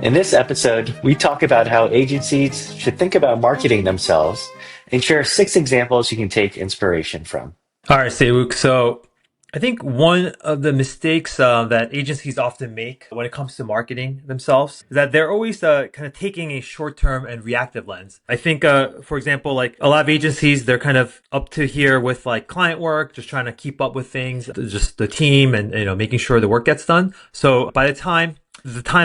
In this episode, we talk about how agencies should think about marketing themselves and share 6 examples you can take inspiration from. All right, Sayuk. So I think one of the mistakes that agencies often make when it comes to marketing themselves is that they're always kind of taking a short-term and reactive lens. I think, for example, like a lot of agencies, they're kind of up to here with like client work, just trying to keep up with things, just the team and, making sure the work gets done. So by the time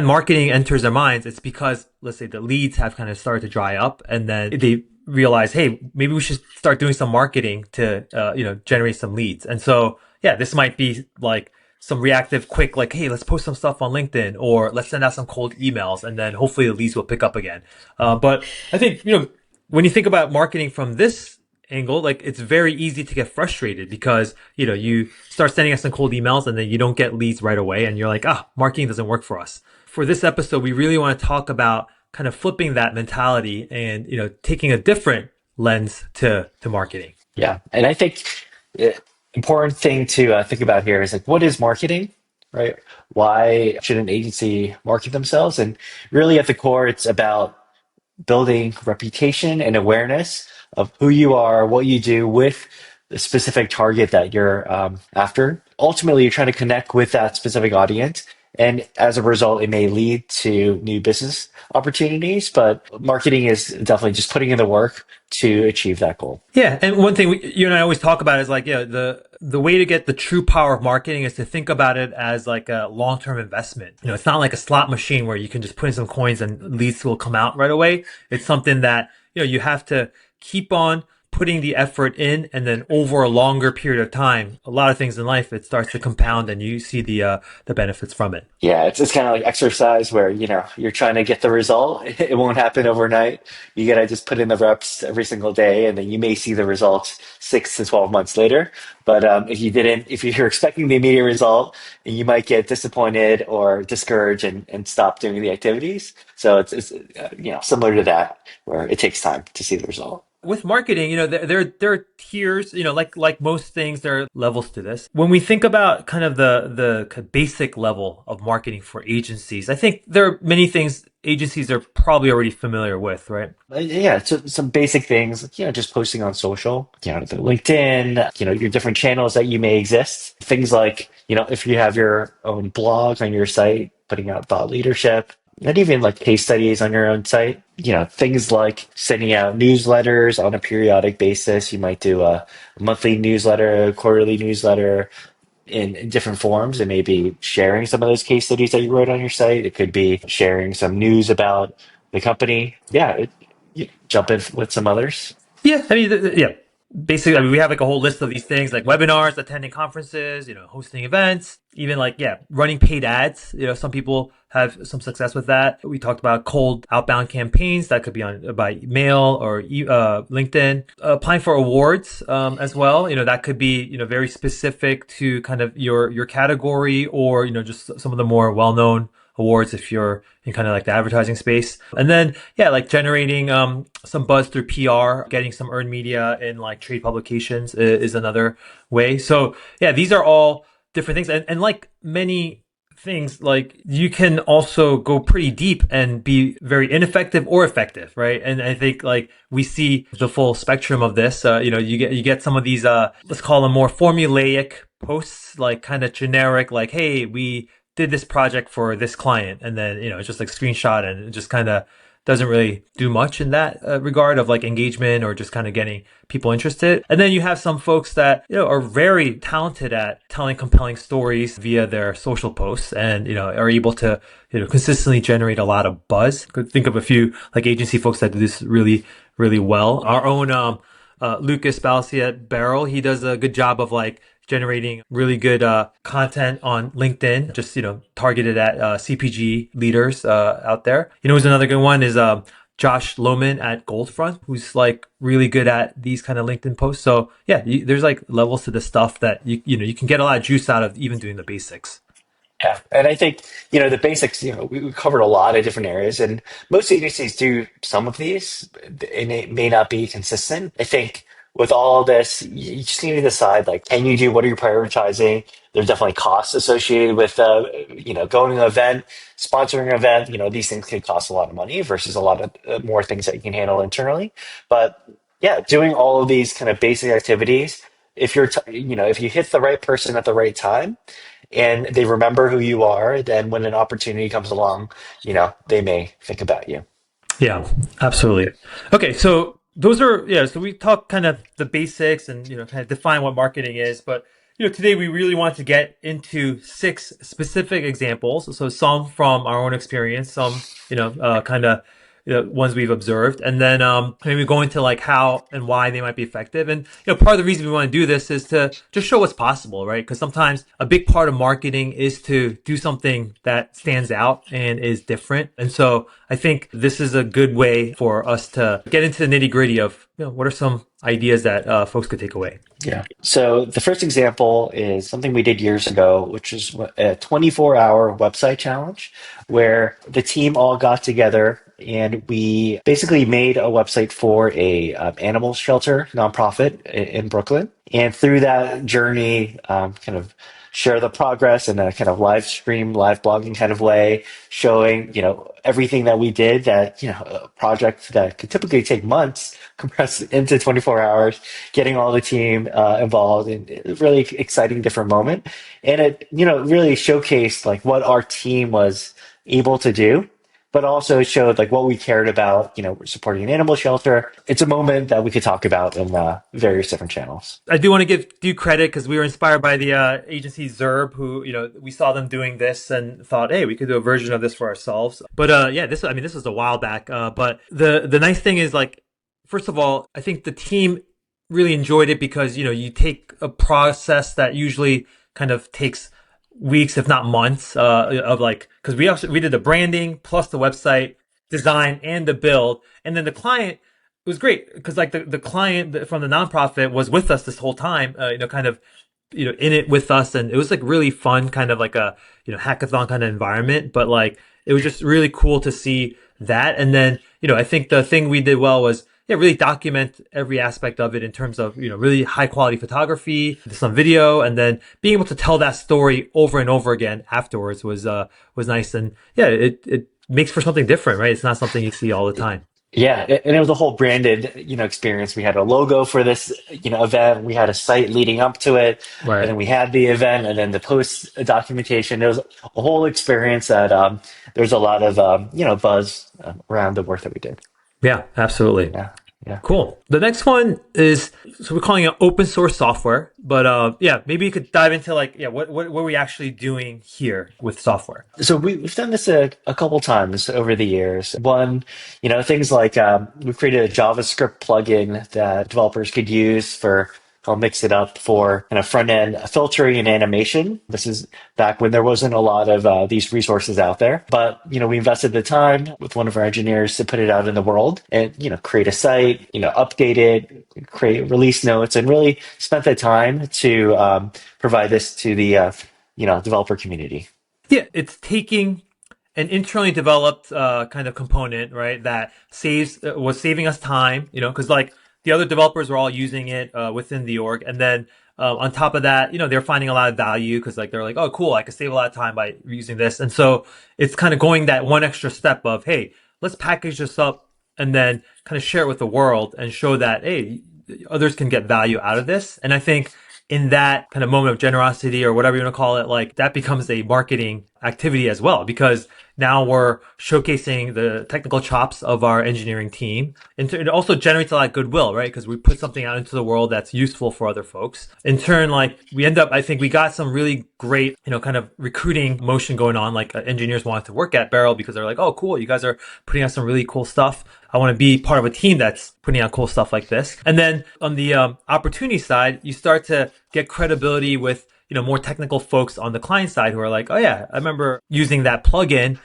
marketing enters their minds, it's because, let's say, the leads have kind of started to dry up and then they realize, hey, maybe we should start doing some marketing to, generate some leads. And so, yeah, this might be like some reactive, quick, like, hey, let's post some stuff on LinkedIn or let's send out some cold emails and then hopefully the leads will pick up again. But I think, when you think about marketing from this angle, like it's very easy to get frustrated because, you start sending us some cold emails and then you don't get leads right away. And you're like, marketing doesn't work for us. For this episode, we really want to talk about kind of flipping that mentality and, taking a different lens to marketing. Yeah. And I think the important thing to think about here is like, what is marketing, right? Why should an agency market themselves? And really at the core, it's about building reputation and awareness of who you are, what you do with the specific target that you're after. Ultimately, you're trying to connect with that specific audience. And as a result, it may lead to new business opportunities, but marketing is definitely just putting in the work to achieve that goal. Yeah, and one thing you and I always talk about is like, the way to get the true power of marketing is to think about it as like a long-term investment. It's not like a slot machine where you can just put in some coins and leads will come out right away. It's something that, you have to keep on putting the effort in, and then over a longer period of time, a lot of things in life, it starts to compound and you see the benefits from it. Yeah, it's kind of like exercise where, you're trying to get the result. It won't happen overnight. You gotta just put in the reps every single day, and then you may see the results 6 to 12 months later. But if you're expecting the immediate result, you might get disappointed or discouraged and stop doing the activities. So it's similar to that, where it takes time to see the result. With marketing, there are tiers, like most things, there are levels to this. When we think about kind of the basic level of marketing for agencies, I think there are many things agencies are probably already familiar with, right? Yeah, so some basic things, just posting on social, the LinkedIn, your different channels that you may exist. Things like, if you have your own blog on your site, putting out thought leadership, and even like case studies on your own site, things like sending out newsletters on a periodic basis. You might do a monthly newsletter, a quarterly newsletter, in different forms, and maybe sharing some of those case studies that you wrote on your site. It could be sharing some news about the company. Yeah, you jump in with some others. Yeah, I mean, yeah. Basically, I mean, we have like a whole list of these things like webinars, attending conferences, hosting events, even like, yeah, running paid ads. Some people have some success with that. We talked about cold outbound campaigns that could be on by mail or LinkedIn. Applying for awards as well. That could be, very specific to kind of your category or, just some of the more well-known awards if you're in kind of like the advertising space. And then, yeah, like generating some buzz through PR, getting some earned media in like trade publications is another way. So yeah, these are all different things. And like many things, like you can also go pretty deep and be very ineffective or effective, right? And I think like we see the full spectrum of this. You get some of these let's call them more formulaic posts, like kind of generic, like, hey, we did this project for this client, and then it's just like screenshot, and it just kind of doesn't really do much in that regard of like engagement or just kind of getting people interested. And then you have some folks that are very talented at telling compelling stories via their social posts, and are able to consistently generate a lot of buzz. Could think of a few like agency folks that do this really, really well. Our own Lucas Balsi at Barrel, he does a good job of like generating really good content on LinkedIn, just targeted at CPG leaders out there. Who's another good one is Josh Lohman at Goldfront, who's like really good at these kind of LinkedIn posts. So yeah, there's like levels to the stuff that you can get a lot of juice out of even doing the basics. Yeah, and I think the basics. We covered a lot of different areas, and most agencies do some of these, and it may not be consistent. I think with all of this, you just need to decide, like, can you do, what are you prioritizing? There's definitely costs associated with, going to an event, sponsoring an event. These things can cost a lot of money versus a lot of more things that you can handle internally. But yeah, doing all of these kind of basic activities, if you hit the right person at the right time and they remember who you are, then when an opportunity comes along, they may think about you. Yeah, absolutely. Okay, so those are yeah. So we talked kind of the basics and kind of define what marketing is, but today we really want to get into 6 specific examples. So some from our own experience, some kind of ones we've observed, and then maybe go into like how and why they might be effective. And part of the reason we want to do this is to just show what's possible, right? Because sometimes a big part of marketing is to do something that stands out and is different. And so I think this is a good way for us to get into the nitty gritty of what are some ideas that folks could take away. Yeah. So the first example is something we did years ago, which is a 24-hour website challenge where the team all got together and we basically made a website for a animal shelter nonprofit in Brooklyn. And through that journey, kind of share the progress in a kind of live stream, live blogging kind of way, showing, everything that we did that, a project that could typically take months compressed into 24 hours, getting all the team involved in a really exciting different moment. And it, really showcased like what our team was able to do, but also showed like what we cared about. We're supporting an animal shelter. It's a moment that we could talk about in various different channels. I do want to give due credit because we were inspired by the agency Zerb, who we saw them doing this and thought, hey, we could do a version of this for ourselves. But yeah, this was a while back. But the nice thing is, like, first of all, I think the team really enjoyed it because you take a process that usually kind of takes weeks, if not months, of like, because we did the branding plus the website design and the build, and then the client, it was great because like the client from the nonprofit was with us this whole time, kind of in it with us, and it was like really fun, kind of like a hackathon kind of environment. But like it was just really cool to see that. And then I think the thing we did well was really document every aspect of it in terms of really high quality photography, some video, and then being able to tell that story over and over again afterwards was nice. And yeah, it makes for something different, right? It's not something you see all the time. Yeah, and it was a whole branded, experience. We had a logo for this, event. We had a site leading up to it, and Right. then we had the event, and then the post documentation. It was a whole experience that there's a lot of buzz around the work that we did. Yeah, absolutely. Yeah, yeah. Cool. The next one is, so we're calling it open source software, but yeah, maybe you could dive into like, yeah, what are we actually doing here with software? So we've done this a couple times over the years. One, things like we've created a JavaScript plugin that developers could use for, I'll mix it up for kind of front end filtering and animation. This is back when there wasn't a lot of these resources out there. But, we invested the time with one of our engineers to put it out in the world and, create a site, update it, create release notes, and really spent the time to provide this to the, developer community. Yeah, it's taking an internally developed kind of component, right? That was saving us time, because like the other developers were all using it within the org, and then on top of that, they're finding a lot of value because like they're like, oh, cool, I could save a lot of time by using this, and so it's kind of going that one extra step of, hey, let's package this up and then kind of share it with the world and show that, hey, others can get value out of this, and I think in that kind of moment of generosity or whatever you want to call it, like that becomes a marketing activity as well, because now we're showcasing the technical chops of our engineering team. And it also generates a lot of goodwill, right? Because we put something out into the world that's useful for other folks. In turn, like we end up, I think we got some really great, kind of recruiting motion going on. Like engineers wanted to work at Barrel because they're like, oh, cool, you guys are putting out some really cool stuff. I want to be part of a team that's putting out cool stuff like this. And then on the opportunity side, you start to get credibility with more technical folks on the client side who are like, oh yeah, I remember using that plugin.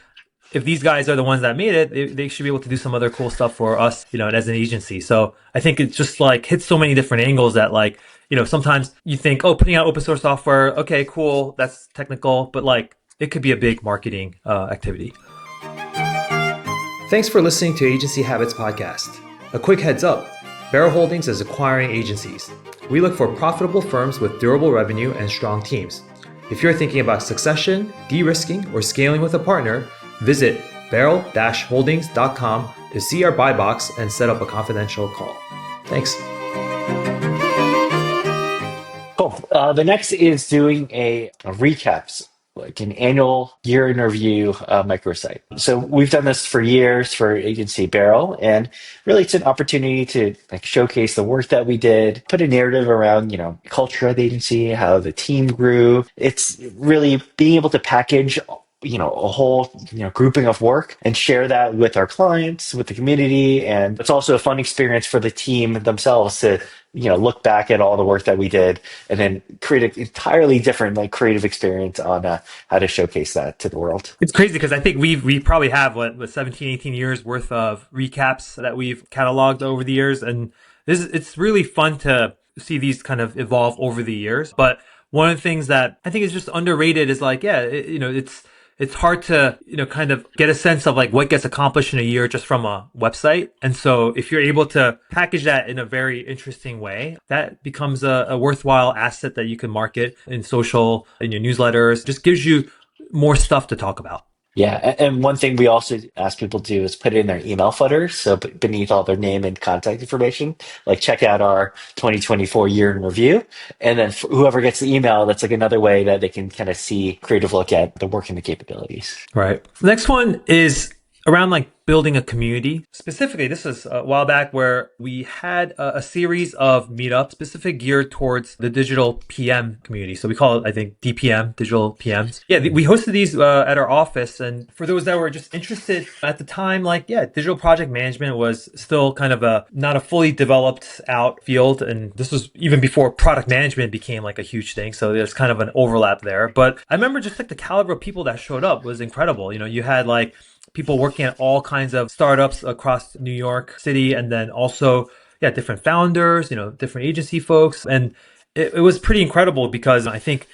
If these guys are the ones that made it, they should be able to do some other cool stuff for us, as an agency. So I think it just like hits so many different angles that like, sometimes you think, oh, putting out open source software, okay, cool, that's technical, but like it could be a big marketing activity. Thanks for listening to Agency Habits Podcast. A quick heads up. Barrel Holdings is acquiring agencies. We look for profitable firms with durable revenue and strong teams. If you're thinking about succession, de-risking, or scaling with a partner, visit barrel-holdings.com to see our buy box and set up a confidential call. Thanks. Cool. The next is doing a recaps, like an annual year in review microsite. So we've done this for years for agency Barrel, and really it's an opportunity to like showcase the work that we did, put a narrative around, culture of the agency, how the team grew. It's really being able to package a whole grouping of work and share that with our clients, with the community, and it's also a fun experience for the team themselves to look back at all the work that we did and then create an entirely different like creative experience on how to showcase that to the world. It's crazy because I think we probably have what 17, 18 years worth of recaps that we've cataloged over the years, and it's really fun to see these kind of evolve over the years. But one of the things that I think is just underrated is like, it's hard to, kind of get a sense of like what gets accomplished in a year just from a website. And so if you're able to package that in a very interesting way, that becomes a worthwhile asset that you can market in social, in your newsletters, just gives you more stuff to talk about. Yeah, and one thing we also ask people to do is put it in their email footer. So beneath all their name and contact information, like check out our 2024 year in review. And then whoever gets the email, that's like another way that they can kind of see creative look at the work and the capabilities. Right. The next one is around like building a community. Specifically, this was a while back where we had a series of meetups specific geared towards the digital PM community. So we call it, I think, DPM, digital PMs. Yeah, we hosted these at our office. And for those that were just interested at the time, digital project management was still kind of not a fully developed out field. And this was even before product management became like a huge thing. So there's kind of an overlap there. But I remember just like the caliber of people that showed up was incredible. You had like people working at all kinds of startups across New York City, and then also, different founders, different agency folks. And it was pretty incredible because I think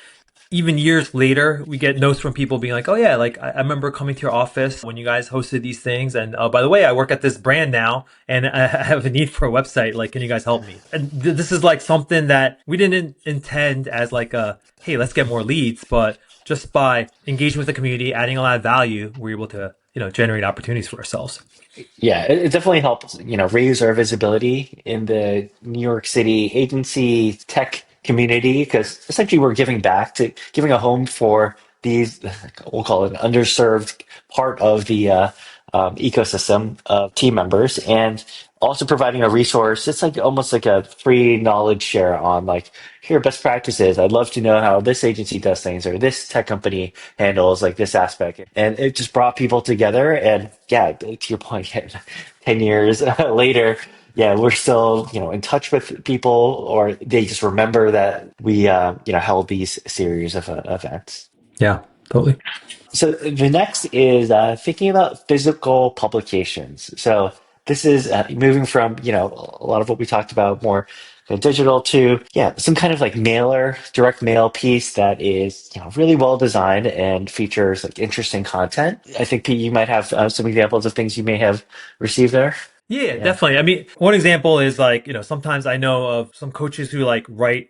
even years later, we get notes from people being like, oh yeah, like I remember coming to your office when you guys hosted these things. And by the way, I work at this brand now and I have a need for a website. Like, can you guys help me? And this is like something that we didn't intend as like hey, let's get more leads. But just by engaging with the community, adding a lot of value, we're able to generate opportunities for ourselves. Yeah, it definitely helps, raise our visibility in the New York City agency tech community because essentially we're giving a home for these, we'll call it an underserved part of the ecosystem of team members and also providing a resource. It's like almost like a free knowledge share on like, here are best practices. I'd love to know how this agency does things or this tech company handles like this aspect. And it just brought people together. And yeah, to your point, 10 years later, yeah, we're still, in touch with people or they just remember that we, held these series of events. Yeah, totally. So the next is thinking about physical publications. So this is moving from, a lot of what we talked about more kind of digital to, some kind of like mailer, direct mail piece that is, really well designed and features like interesting content. I think Pete, you might have some examples of things you may have received there. Yeah, definitely. I mean, one example is like, sometimes I know of some coaches who like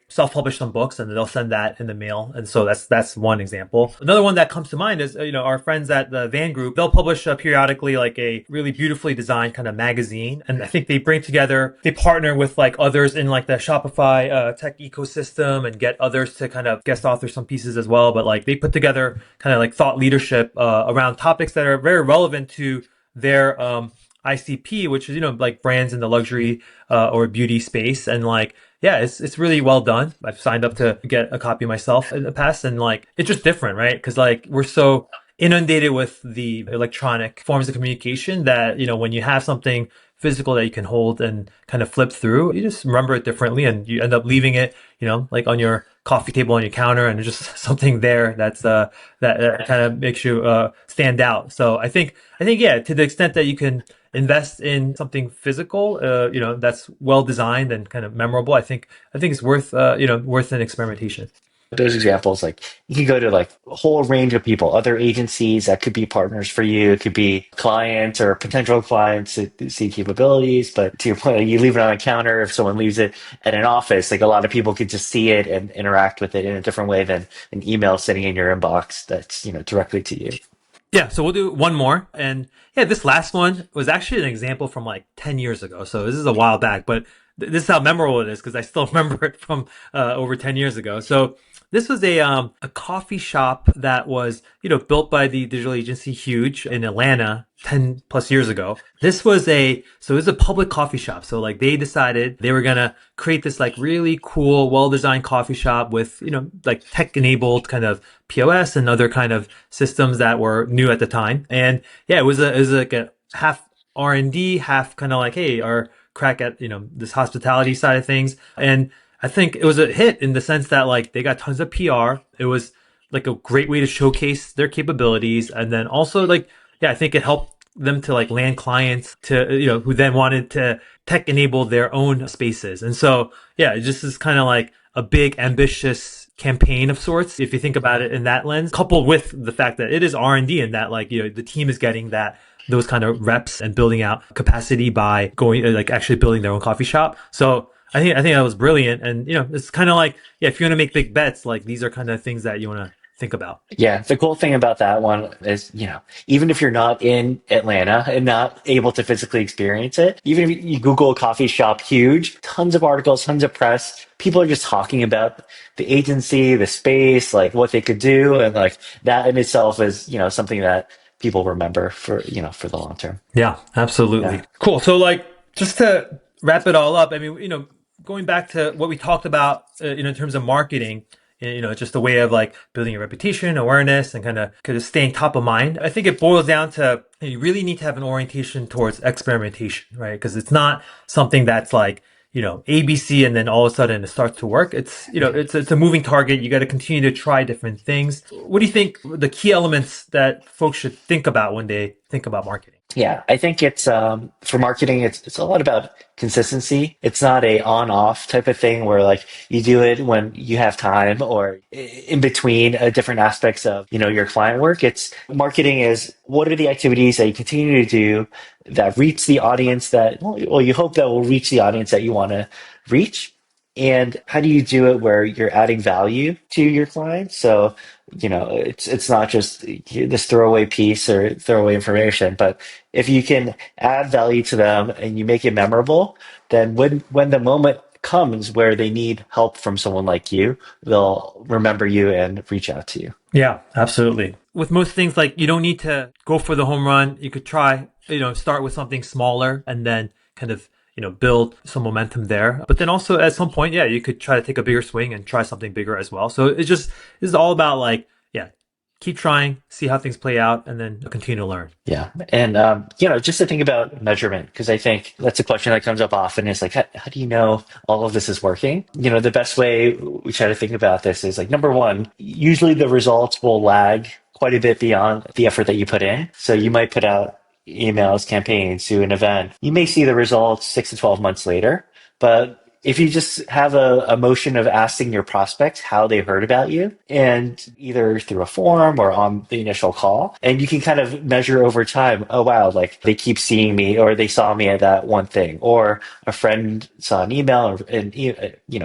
self-publish some books and they'll send that in the mail. And so that's one example. Another one that comes to mind is, our friends at the Van Group, they'll publish periodically like a really beautifully designed kind of magazine. And I think they partner with like others in like the Shopify tech ecosystem and get others to kind of guest author some pieces as well. But like they put together kind of like thought leadership around topics that are very relevant to their ICP, which is, like brands in the luxury or beauty space. And like, yeah, it's really well done. I've signed up to get a copy myself in the past. And like, it's just different, right? Because like, we're so inundated with the electronic forms of communication that, when you have something physical that you can hold and kind of flip through, you just remember it differently and you end up leaving it, like on your coffee table on your counter and there's just something there that's that kind of makes you stand out. So I think yeah, to the extent that you can invest in something physical, that's well designed and kind of memorable, I think it's worth worth an experimentation. Those examples, like you can go to like a whole range of people, other agencies that could be partners for you. It could be clients or potential clients to see capabilities. But to your point, like, you leave it on a counter. If someone leaves it at an office, like a lot of people could just see it and interact with it in a different way than an email sitting in your inbox that's, directly to you. Yeah, so we'll do one more. And yeah, this last one was actually an example from like 10 years ago. So this is a while back, but this is how memorable it is because I still remember it from over 10 years ago. So this was a coffee shop that was, built by the digital agency Huge in Atlanta 10 plus years ago. So it was a public coffee shop. So like they decided they were going to create this like really cool, well-designed coffee shop with, like tech-enabled kind of POS and other kind of systems that were new at the time. And yeah, it was like a half R&D, half kind of like, hey, our crack at, this hospitality side of things. And I think it was a hit in the sense that like they got tons of PR. It was like a great way to showcase their capabilities. And then also like, yeah, I think it helped them to like land clients to, who then wanted to tech enable their own spaces. And so, yeah, it just is kind of like a big ambitious campaign of sorts. If you think about it in that lens, coupled with the fact that it is R&D and that like, the team is getting those kind of reps and building out capacity by going like actually building their own coffee shop. So I think that was brilliant. And, it's kind of like, yeah, if you want to make big bets, like these are kind of things that you want to think about. Yeah, the cool thing about that one is, even if you're not in Atlanta and not able to physically experience it, even if you Google coffee shop Huge, tons of articles, tons of press, people are just talking about the agency, the space, like what they could do. And like that in itself is, something that people remember for the long term. Yeah, absolutely. Yeah. Cool. So like, just to wrap it all up, I mean, going back to what we talked about, in terms of marketing, just a way of like building a reputation, awareness, and kind of staying top of mind. I think it boils down to you really need to have an orientation towards experimentation, right? Because it's not something that's like, ABC and then all of a sudden it starts to work. It's, it's a moving target. You got to continue to try different things. What do you think the key elements that folks should think about when they think about marketing? Yeah, I think it's for marketing, it's a lot about consistency. It's not a on-off type of thing where like you do it when you have time or in between different aspects of, your client work. It's marketing is what are the activities that you continue to do that reach the audience that, well, you hope that will reach the audience that you want to reach. And how do you do it where you're adding value to your clients? So, it's not just this throwaway piece or throwaway information, but if you can add value to them and you make it memorable, then when the moment comes where they need help from someone like you, they'll remember you and reach out to you. Yeah, absolutely. With most things, like you don't need to go for the home run. You could try, start with something smaller and then kind of, build some momentum there. But then also at some point, yeah, you could try to take a bigger swing and try something bigger as well. So this is all about like, yeah, keep trying, see how things play out, and then continue to learn. Yeah. And, just to think about measurement, because I think that's a question that comes up often is like, how do you know all of this is working? The best way we try to think about this is like, number one, usually the results will lag quite a bit beyond the effort that you put in. So you might put out emails, campaigns to an event. You may see the results 6 to 12 months later, but if you just have a motion of asking your prospects how they heard about you, and either through a form or on the initial call, and you can kind of measure over time, oh wow, like they keep seeing me or they saw me at that one thing, or a friend saw an email and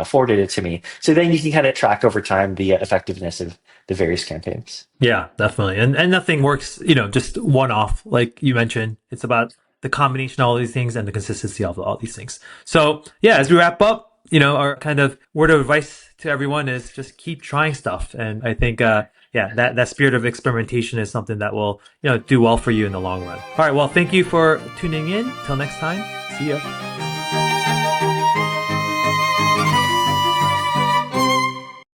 forwarded it to me. So then you can kind of track over time the effectiveness of the various campaigns. Yeah, definitely. And nothing works, just one off. Like you mentioned, it's about the combination of all these things and the consistency of all these things. So yeah, as we wrap up, our kind of word of advice to everyone is just keep trying stuff. And I think, that spirit of experimentation is something that will, do well for you in the long run. All right. Well, thank you for tuning in. Till next time. See ya.